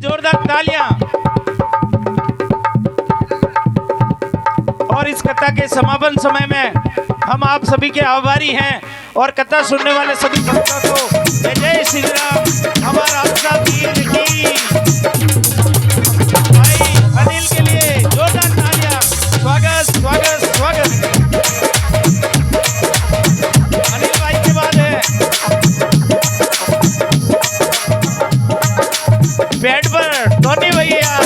जोरदार तालियां। और इस कथा के समापन समय में हम आप सभी के आभारी हैं और कथा सुनने वाले सभी भक्तों को जय जय श्री राम। हमारा आपका वीर की भाई अनिल के लिए जोरदार तालियां। स्वागत स्वागत स्वागत। अनिल भाई के बाद है पेट पर टोनी भैया।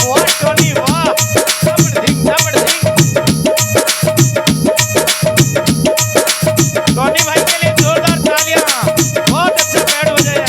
वाह टोनी वाह, जबरदस्त टोनी भाई के लिए जोरदार तालियां। बहुत अच्छा पैड हो जाए।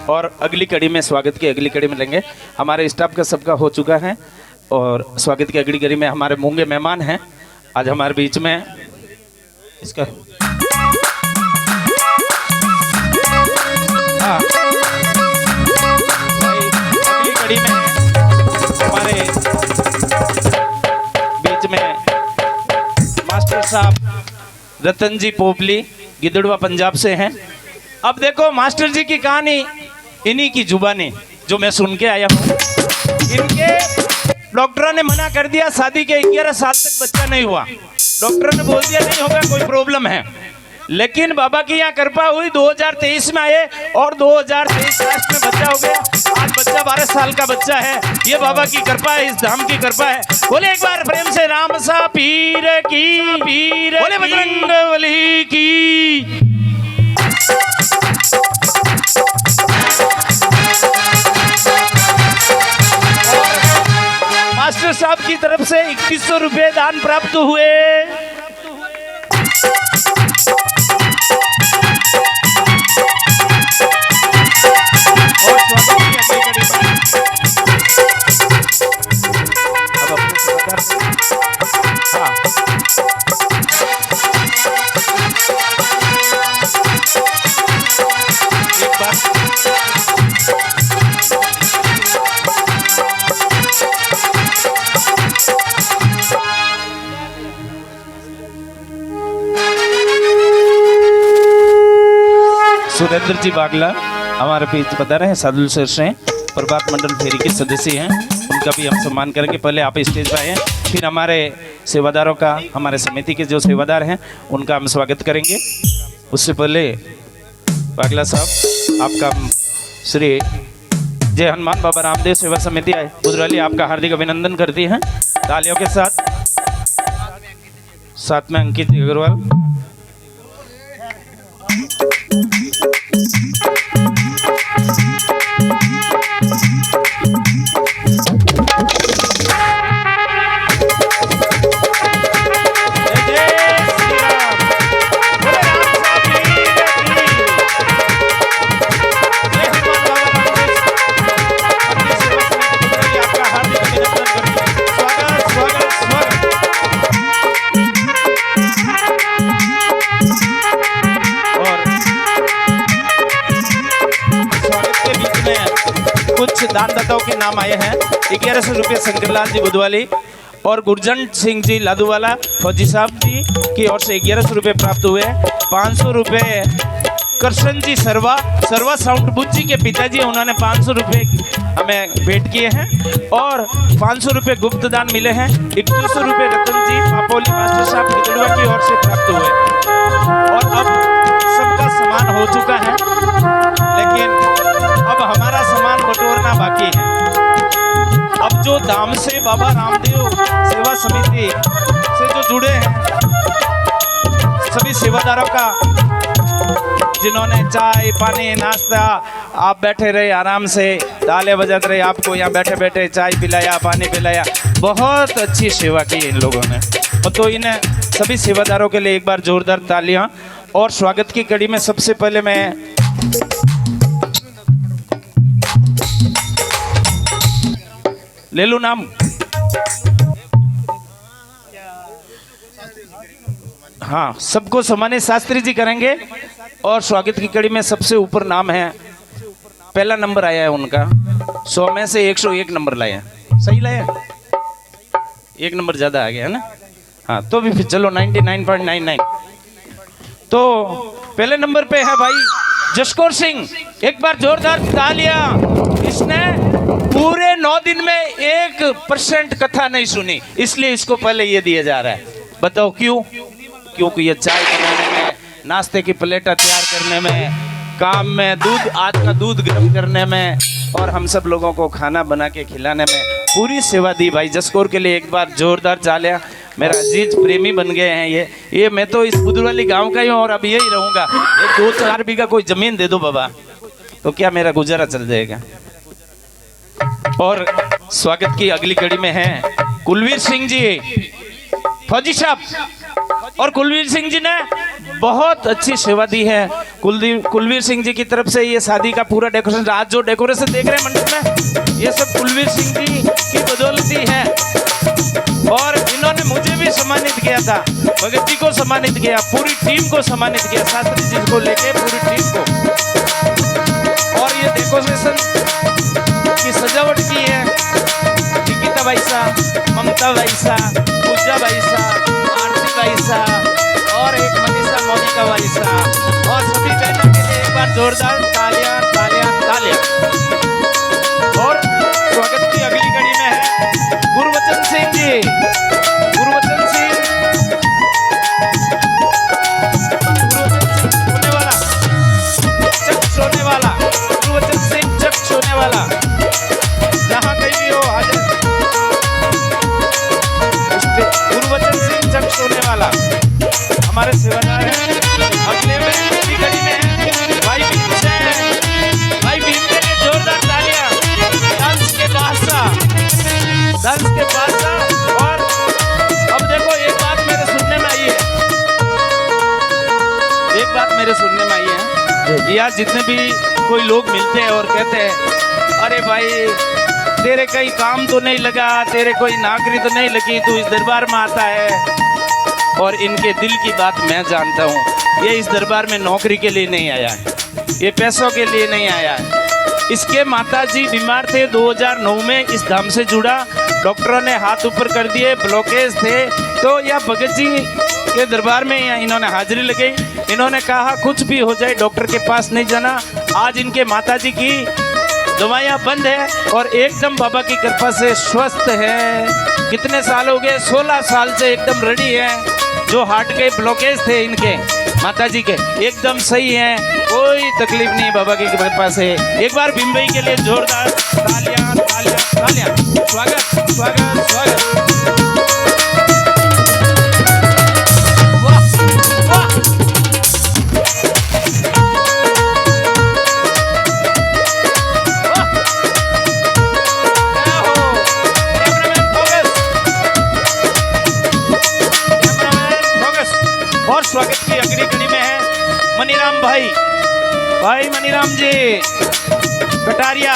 और अगली कड़ी में स्वागत की अगली कड़ी में लेंगे। हमारे स्टाफ का सबका हो चुका है और स्वागत की अगली कड़ी में हमारे मूंगे मेहमान हैं आज हमारे बीच में। इसका अगली कड़ी में हमारे बीच में मास्टर साहब रतन जी पोपली गिद्धड़वा पंजाब से हैं। अब देखो मास्टर जी की कहानी इन्हीं की जुबानी जो मैं सुन के आया हूँ। इनके डॉक्टरों ने मना कर दिया, शादी के 11 साल तक बच्चा नहीं हुआ। डॉक्टर ने बोल दिया नहीं होगा, कोई प्रॉब्लम है। लेकिन बाबा की यहाँ कृपा हुई, 2023 में आए और 2023 लास्ट में बच्चा हो गया। आज बच्चा 12 साल का बच्चा है। ये बाबा की कृपा है, इस धाम की कृपा है। बोले एक बार प्रेम से राम सा पीर की, पीर बोले बजरंगबली की। मास्टर साहब की तरफ से 2100 रुपए दान प्राप्त हुए। सुरेंद्र जी बागला हमारे बीच बता रहे हैं, सादुल सर से प्रभात मंडल फेरी के सदस्य हैं, उनका भी हम सम्मान करेंगे। पहले आप स्टेज पर आए, फिर हमारे सेवादारों का, हमारे समिति के जो सेवादार हैं उनका हम स्वागत करेंगे। उससे पहले बागला साहब आपका श्री जय हनुमान बाबा रामदेव सेवा समिति बुधरौली आपका हार्दिक अभिनंदन करती है तालियों के साथ में अंकित अग्रवाल। कुछ दानदाताओं के नाम आए हैं। 1100 रुपये शंकरलाल जी बुधवाली और गुरजंट सिंह जी लादूवाला फौजी साहब जी की ओर से 1100 रुपये प्राप्त हुए। 500 रुपये कृष्ण जी सरवा साउंड बुज जी के पिताजी, उन्होंने 500 रुपये हमें भेंट किए हैं और 500 रुपये गुप्त दान मिले हैं। 2100 रुपये रतन जी पापोली मास्टर साहब गिदड़वा की ओर से प्राप्त हुए। और अब सबका सामान हो चुका है, लेकिन अब हमारा सामान बटोरना बाकी है। अब जो धाम से बाबा रामदेव सेवा समिति से जो जुड़े हैं सभी सेवादारों का, जिन्होंने चाय पानी नाश्ता, आप बैठे रहे आराम से, ताले बजाते रहे, आपको यहाँ बैठे बैठे चाय पिलाया पानी पिलाया, बहुत अच्छी सेवा की इन लोगों ने। और तो इन सभी सेवादारों के लिए एक बार जोरदार तालियां। और स्वागत की कड़ी में सबसे पहले मैं ले लूं नाम। हाँ, सबको सम्मानित शास्त्री जी करेंगे। और स्वागत की कड़ी में सबसे ऊपर नाम है, पहला नंबर आया है उनका, 100 में से 101 नंबर लाया। सही लाया, एक नंबर ज्यादा आ गया है ना। हाँ, तो भी फिर चलो 99.99। तो पहले नंबर पे है भाई जसकौर सिंह, एक बार जोरदार तालियां। इसने पूरे 9 दिन में 1% कथा नहीं सुनी, इसलिए इसको पहले ये दिया जा रहा है। बताओ क्यों? क्योंकि ये चाय बनाने में, नाश्ते की प्लेटा तैयार करने में, काम में, आज का दूध गर्म करने में और हम सब लोगों को खाना बना के खिलाने में पूरी सेवा दी। भाई जसकौर के लिए एक बार जोरदार तालियां। मेरा अजीज प्रेमी बन गए हैं ये मैं तो इस बुधरौली गांव का ही हूँ और अब यही रहूंगा। एक 2-4 बीघा कोई जमीन दे दो बाबा, तो क्या मेरा गुजारा चल जाएगा। और स्वागत की अगली कड़ी में है कुलवीर सिंह जी फौजी साहब। और कुलवीर सिंह जी ने बहुत अच्छी सेवा दी है। कुलवीर सिंह जी की तरफ से ये शादी का पूरा डेकोरेशन, आज जो डेकोरेशन देख रहे हैं मंडप में, ये सब कुलवीर सिंह जी की बदौलती है। और इन्होंने मुझे भी सम्मानित किया था, भगत जी को सम्मानित किया, पूरी टीम को सम्मानित किया, शास्त्री जी को लेके पूरी टीम को। और ये डेकोरेशन की सजावट की है निकिता भाई साहब, ममता भाई साहब, पूजा भाई साहब, आरती भाई साहब और एक मनीषा मोनिका भाई साहब। और सभी बहनों के लिए एक बार जोरदार तालियां तालियां तालियां। और स्वागत की अगली कड़ी में है गुरवचन सिंह जी। गुरवचन सिंह सोने वाला, चक सोने वाला, गुरवचन सिंह चक सोने वाला, जहाँ कहीं भी हो हाजिर। गुरवचन सिंह चक सोने वाला हमारे सेवादार हैं। अगले में अगली कड़ी में है भाई भीमसेन। भाई भीमसेन ने जोरदार तालियां। डांस के बादशाह। और अब देखो एक बात मेरे सुनने में आई है, यार जितने भी कोई लोग मिलते हैं और कहते हैं अरे भाई तेरे कहीं काम तो नहीं लगा, तेरे कोई नौकरी तो नहीं लगी, तू इस दरबार में आता है। और इनके दिल की बात मैं जानता हूँ, ये इस दरबार में नौकरी के लिए नहीं आया है, ये पैसों के लिए नहीं आया है। इसके माताजी बीमार थे, 2009 में इस धाम से जुड़ा, डॉक्टरों ने हाथ ऊपर कर दिए, ब्लॉकेज थे, तो यह भगत जी के दरबार में इन्होंने हाजिरी लगाई। इन्होंने कहा कुछ भी हो जाए डॉक्टर के पास नहीं जाना। आज इनके माताजी की दवाइयाँ बंद है और एकदम बाबा की कृपा से स्वस्थ है। कितने साल हो गए? 16 साल से एकदम रेडी है। जो हार्ट के ब्लॉकेज थे इनके माता जी के एकदम सही है, कोई तकलीफ नहीं बाबा की कृपा से। एक बार भिंबई के लिए जोरदार तालियां तालियां तालियां। स्वागत स्वागत स्वागत। और स्वागत की अगली कड़ी में है मनीराम भाई मनीराम जी कटारिया,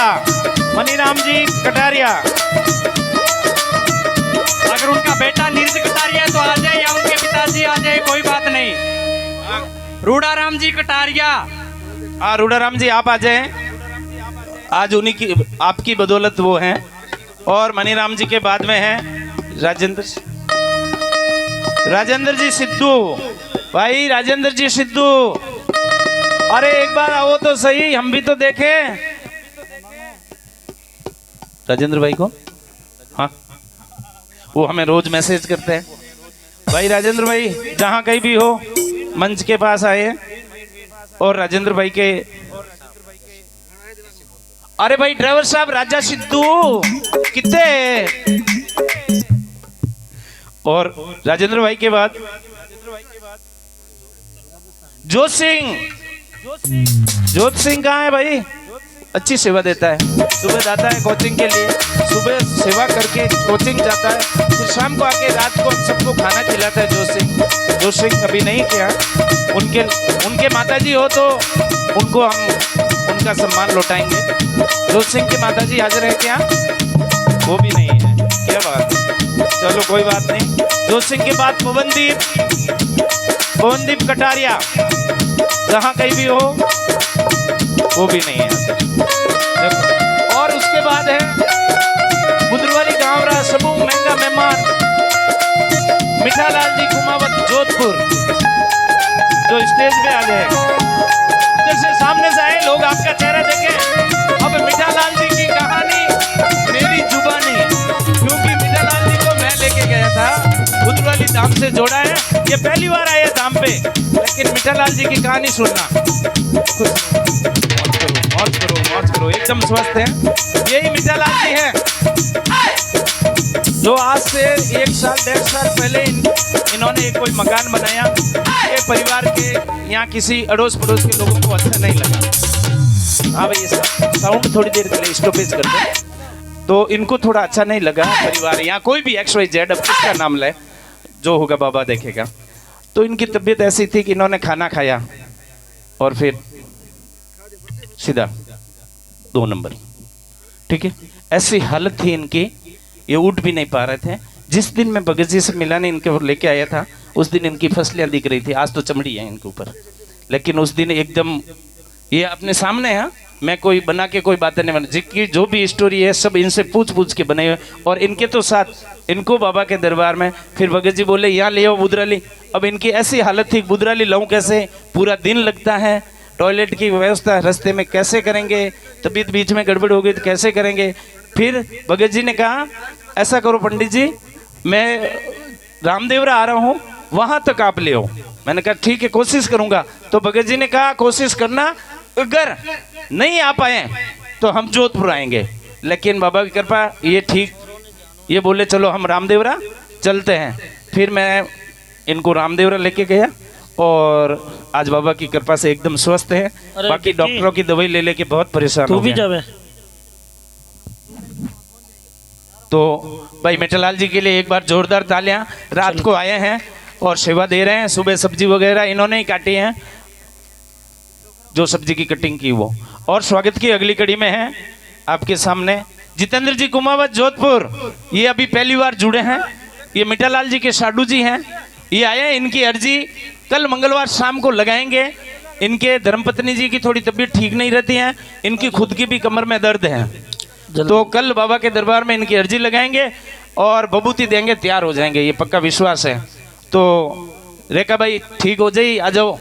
मनीराम जी कटारिया। अगर उनका बेटा नीरज कटारिया तो आ जाए, या उनके पिताजी आ जाए, कोई बात नहीं। रूडाराम जी कटारिया। हाँ रूडाराम जी आप आ जाएं, आज उन्हीं की आपकी बदौलत वो हैं। और मनीराम जी के बाद में है राजेंद्र जी सिद्धू भाई, राजेंद्र जी सिद्धू। अरे एक बार आओ तो सही, हम भी तो देखें राजेंद्र भाई को। हाँ वो हमें रोज मैसेज करते हैं। भाई राजेंद्र भाई जहां कहीं भी हो मंच के पास आए। और राजेंद्र भाई के, अरे भाई ड्राइवर साहब राजा सिद्धू कितने। और राजेंद्र भाई के बाद जोत सिंह कहाँ है भाई? अच्छी सेवा देता है, सुबह जाता है कोचिंग के लिए, सुबह सेवा करके कोचिंग जाता है, फिर शाम को आके रात को सबको खाना खिलाता है। जोत सिंह कभी नहीं किया। उनके माताजी हो तो उनको हम उनका सम्मान लौटाएंगे। जोत सिंह के माताजी हाजिर है क्या? वो भी नहीं है, क्या बात है, चलो कोई बात नहीं। जोत सिंह के बाद पवनदीप कटारिया, जहाँ कहीं भी हो वो भी नहीं है। और उसके बाद है बुद्रवाली गांवरा समूह महंगा मेहमान मिठालाल जी कुमावत जोधपुर, जो स्टेज पे आ जाए। इधर से सामने से आए लोग, आपका चेहरा देखें। अब मिठालाल जी की कहानी मेरी जुबानी, क्योंकि मिठालाल जी को मैं लेके गया था, बुद्रवाली धाम से जोड़ा है। ये पहली बार आए धाम पे, लेकिन मिठालाल जी की कहानी सुनना। मौज करो एकदम स्वस्थ है। यही मिठालाल जी हैं जो आज से 1 साल 1.5 साल पहले इन्होंने कोई मकान बनाया। ये परिवार के यहाँ किसी अड़ोस पड़ोस के लोगों को अच्छा नहीं लगा। हाँ भाई साउंड थोड़ी देर के लिए स्टॉपेज कर दो। तो इनको थोड़ा अच्छा नहीं लगा परिवार, यहाँ कोई भी XYZ, अब किसका नाम ले, जो होगा बाबा देखेगा। तो इनकी तबीयत ऐसी थी कि इन्होंने खाना खाया और फिर सीधा 2 नंबर, ठीक है, ऐसी हालत थी इनकी, ये उठ भी नहीं पा रहे थे। जिस दिन मैं भगत जी से मिलाने इनके लेके आया था, उस दिन इनकी फसलियाँ दिख रही थी। आज तो चमड़ी है इनके ऊपर, लेकिन उस दिन एकदम ये अपने सामने है। मैं कोई बना के कोई बातें नहीं बना, जिसकी जो भी स्टोरी है सब इनसे पूछ के बने हुए। और इनके तो साथ इनको बाबा के दरबार में फिर भगत जी बोले यहाँ ले आओ बुद्राली। अब इनकी ऐसी हालत थी, बुद्राली लाऊं कैसे, पूरा दिन लगता है, टॉयलेट की व्यवस्था रास्ते में कैसे करेंगे, तबीयत बीच में गड़बड़ हो गई तो कैसे करेंगे। फिर भगत जी ने कहा ऐसा करो पंडित जी, मैं रामदेवरा आ रहा हूँ, वहाँ तक आप ले आओ। मैंने कहा ठीक है कोशिश करूँगा। तो भगत जी ने कहा कोशिश करना, अगर नहीं आ पाए तो हम जोधपुर आएंगे। लेकिन बाबा की कृपा ये ठीक, ये बोले चलो हम रामदेवरा चलते हैं। फिर मैं इनको रामदेवरा लेके गया और आज बाबा की कृपा से एकदम स्वस्थ है। बाकी डॉक्टरों की दवाई ले लेके बहुत परेशान हो गए। तो भाई मिठालाल जी के लिए एक बार जोरदार तालियां। रात को आए हैं और सेवा दे रहे हैं। सुबह सब्जी वगैरह इन्होंने ही काटी है, जो सब्जी की कटिंग की वो। और स्वागत की अगली कड़ी में है आपके सामने जितेंद्र जी कुमावत जोधपुर। ये अभी पहली बार जुड़े हैं। ये मिठालाल जी के साडू जी हैं। ये आए हैं, इनकी अर्जी कल मंगलवार शाम को लगाएंगे। इनके धर्मपत्नी जी की थोड़ी तबीयत ठीक नहीं रहती है, इनकी खुद की भी कमर में दर्द है। तो कल बाबा के दरबार में इनकी अर्जी लगाएंगे और बबूती देंगे, तैयार हो जाएंगे, ये पक्का विश्वास है। तो रेखा भाई ठीक हो जाइए, आ जाओ।